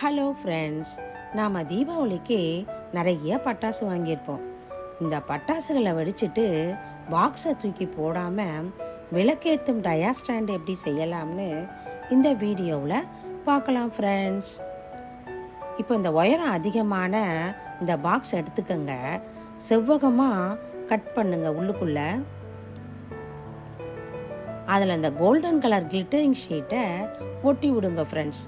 Hello friends, நாம் தீபாவளிக்கு நிறைய பட்டாசு வாங்கியிருப்போம். இந்த பட்டாசுகளை வெடிச்சிட்டு பாக்ஸை தூக்கி போடாமல் விளக்கேற்றும் டயா ஸ்டாண்ட் எப்படி செய்யலாம்னு இந்த வீடியோவில் பார்க்கலாம் ஃப்ரெண்ட்ஸ். இப்போ இந்த உயரம் அதிகமான இந்த பாக்ஸ் எடுத்துக்கங்க, செவ்வகமாக கட் பண்ணுங்க. உள்ளுக்குள்ளே அதில் இந்த கோல்டன் கலர் கிளிட்டரிங் ஷீட்டை ஒட்டி விடுங்க ஃப்ரெண்ட்ஸ்.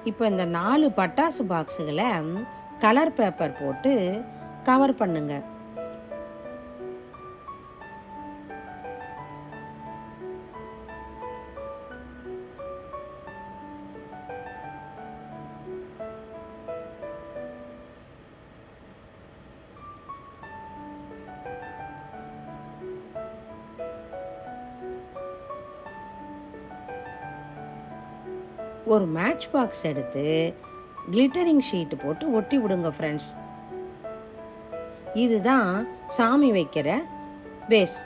இப்போ இந்த 4 பட்டாசு பாக்ஸுகளை கலர் பேப்பர் போட்டு கவர் பண்ணுங்க. ஒரு மேட்ச் பாக்ஸ் எடுத்து கிளிட்டரிங் ஷீட் போட்டு ஒட்டி விடுங்க ஃப்ரெண்ட்ஸ். இதுதான் சாமி வைக்கிற பேஸ்.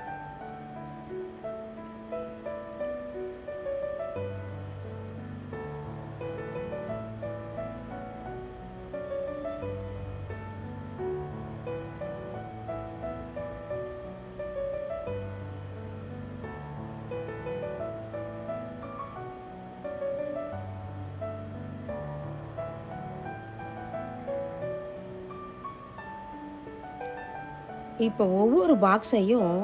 இப்போ ஒவ்வொரு பாக்ஸையும்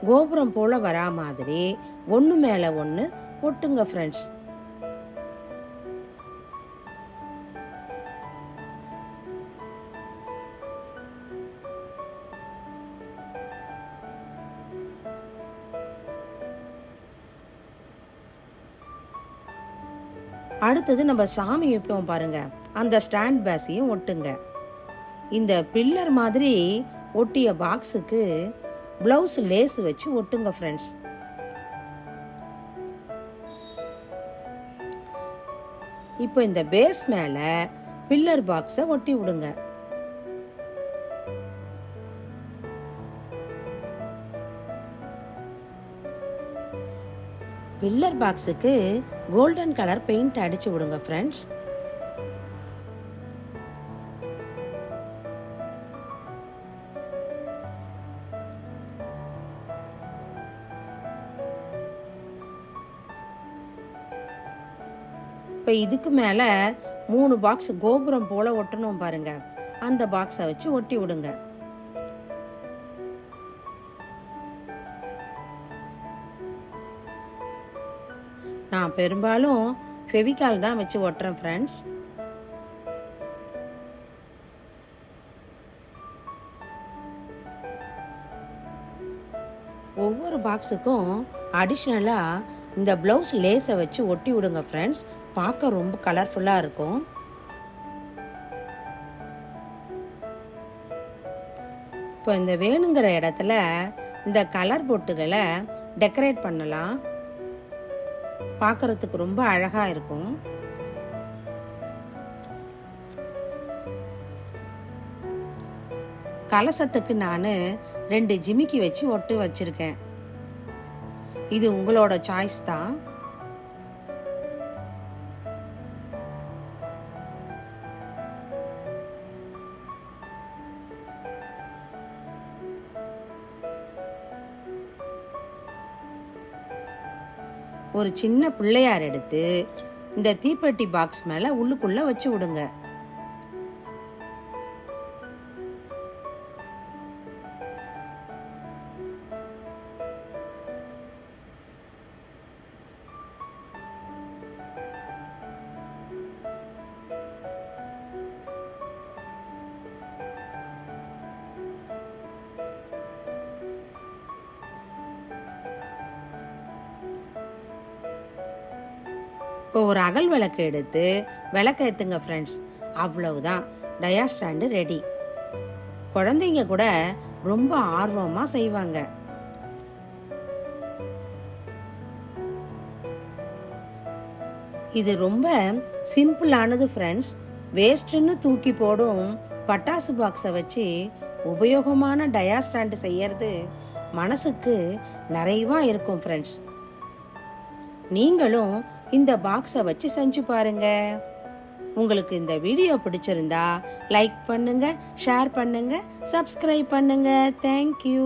கோபுரம் போல வரா மாதிரி ஒன்று மேலே ஒன்று ஒட்டுங்க ஃப்ரெண்ட்ஸ். அடுத்தது நம்ம சாமி வைப்போம் பாருங்க, அந்த ஸ்டாண்ட் பேஸையும் ஒட்டுங்க. இந்த பில்லர் மாதிரி ஒட்டிய பாக்ஸுக்கு பிளவுஸ் லேஸ் வச்சு ஒட்டுங்க ஃப்ரெண்ட்ஸ். இப்போ இந்த பேஸ் மேல பில்லர் பாக்ஸை ஒட்டி விடுங்க. பில்லர் பாக்ஸுக்கு கோல்டன் கலர் பெயிண்ட் அடிச்சு விடுங்க ஃப்ரெண்ட்ஸ். இப்போ இதுக்கு மேலே 3 பாக்ஸ் கோபுரம் போல ஒட்டணும் பாருங்க, அந்த பாக்ஸை வச்சு ஒட்டி விடுங்க. நான் பெரும்பாலும் ஃபெவிகால் தான் வச்சு ஒட்டுறேன் ஃப்ரெண்ட்ஸ். ஒவ்வொரு பாக்ஸுக்கும் அடிஷ்னலாக இந்த ப்ளவுஸ் லேஸை வச்சு ஒட்டி விடுங்க ஃப்ரெண்ட்ஸ். பார்க்க ரொம்ப கலர்ஃபுல்லாக இருக்கும். இப்போ இந்த வேணுங்கிற இடத்துல இந்த கலர் பொட்டுகளை டெக்கரேட் பண்ணலாம். பார்க்கறதுக்கு ரொம்ப அழகாக இருக்கும். கலசத்துக்கு நான் 2 ஜிமிக்கி வச்சு ஒட்டு வச்சிருக்கேன். இது உங்களோட சாய்ஸ் தான். ஒரு சின்ன பிள்ளையார் எடுத்து இந்த தீப்பெட்டி பாக்ஸ் மேல உள்ளுக்குள்ள வச்சு விடுங்க. இப்போ ஒரு அகல் விளக்கு எடுத்து விளக்க ஏற்றுங்க ஃப்ரெண்ட்ஸ். அவ்வளவுதான், டயா ஸ்டாண்டு ரெடி. குழந்தைங்க கூட ரொம்ப ஆர்வமாக செய்வாங்க. இது ரொம்ப சிம்பிளானது ஃப்ரெண்ட்ஸ். வேஸ்ட்டுன்னு தூக்கி போடும் பட்டாசு பாக்ஸை வச்சு உபயோகமான டயா ஸ்டாண்டு செய்யறது மனசுக்கு நிறைவா இருக்கும் ஃப்ரெண்ட்ஸ். நீங்களும் இந்த பாக்ஸை வச்சு செஞ்சு பாருங்க. உங்களுக்கு இந்த வீடியோ பிடிச்சிருந்தா லைக் பண்ணுங்க, ஷேர் பண்ணுங்க, சப்ஸ்கிரைப் பண்ணுங்க. தேங்க்யூ.